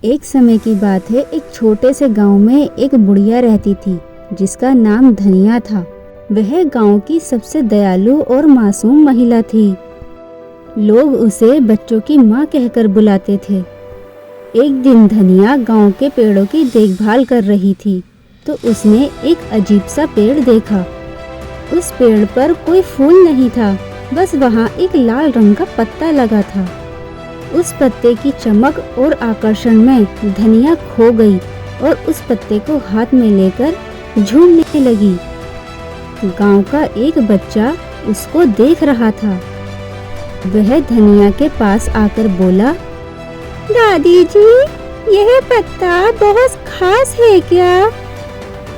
एक समय की बात है, एक छोटे से गांव में एक बुढ़िया रहती थी जिसका नाम धनिया था। वह गांव की सबसे दयालु और मासूम महिला थी। लोग उसे बच्चों की माँ कहकर बुलाते थे। एक दिन धनिया गांव के पेड़ों की देखभाल कर रही थी तो उसने एक अजीब सा पेड़ देखा। उस पेड़ पर कोई फूल नहीं था, बस वहाँ एक लाल रंग का पत्ता लगा था। उस पत्ते की चमक और आकर्षण में धनिया खो गई और उस पत्ते को हाथ में लेकर झूमने लगी। गांव का एक बच्चा उसको देख रहा था। वह धनिया के पास आकर बोला, दादी जी, यह पत्ता बहुत खास है क्या?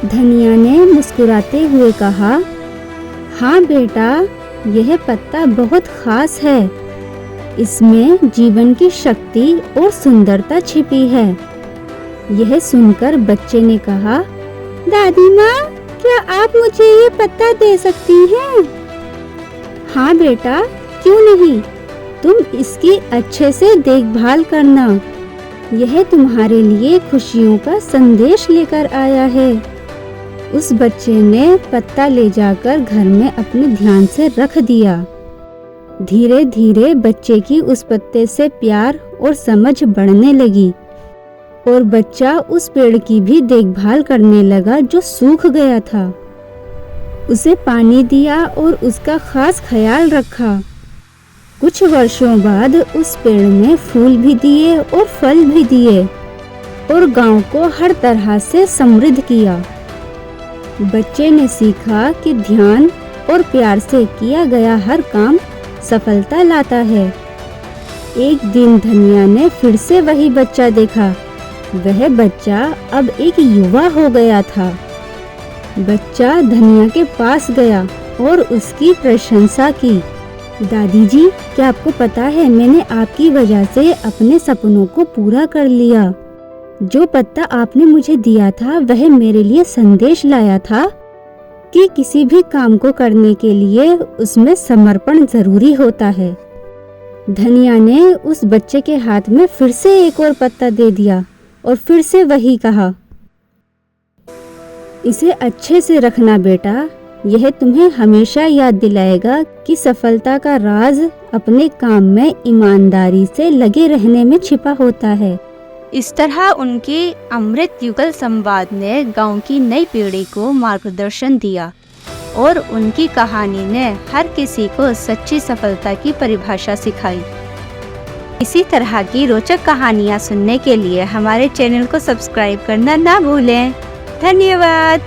धनिया ने मुस्कुराते हुए कहा, हाँ बेटा, यह पत्ता बहुत खास है। इसमें जीवन की शक्ति और सुंदरता छिपी है। यह सुनकर बच्चे ने कहा, दादी माँ, क्या आप मुझे ये पत्ता दे सकती हैं? हाँ बेटा, क्यों नहीं, तुम इसकी अच्छे से देखभाल करना। यह तुम्हारे लिए खुशियों का संदेश लेकर आया है। उस बच्चे ने पत्ता ले जाकर घर में अपने ध्यान से रख दिया। धीरे धीरे बच्चे की उस पत्ते से प्यार और समझ बढ़ने लगी और बच्चा उस पेड़ की भी देखभाल करने लगा जो सूख गया था। उसे पानी दिया और उसका खास ख्याल रखा। कुछ वर्षों बाद उस पेड़ ने फूल भी दिए और फल भी दिए और गांव को हर तरह से समृद्ध किया। बच्चे ने सीखा कि ध्यान और प्यार से किया गया हर काम सफलता लाता है। एक दिन धनिया ने फिर से वही बच्चा देखा। वह बच्चा अब एक युवा हो गया था। बच्चा धनिया के पास गया और उसकी प्रशंसा की। दादी जी, क्या आपको पता है, मैंने आपकी वजह से अपने सपनों को पूरा कर लिया। जो पत्ता आपने मुझे दिया था वह मेरे लिए संदेश लाया था कि किसी भी काम को करने के लिए उसमें समर्पण जरूरी होता है। धनिया ने उस बच्चे के हाथ में फिर से एक और पत्ता दे दिया और फिर से वही कहा, इसे अच्छे से रखना बेटा, यह तुम्हें हमेशा याद दिलाएगा कि सफलता का राज अपने काम में ईमानदारी से लगे रहने में छिपा होता है। इस तरह उनके अमृत युगल संवाद ने गांव की नई पीढ़ी को मार्गदर्शन दिया और उनकी कहानी ने हर किसी को सच्ची सफलता की परिभाषा सिखाई। इसी तरह की रोचक कहानियाँ सुनने के लिए हमारे चैनल को सब्सक्राइब करना ना भूलें। धन्यवाद।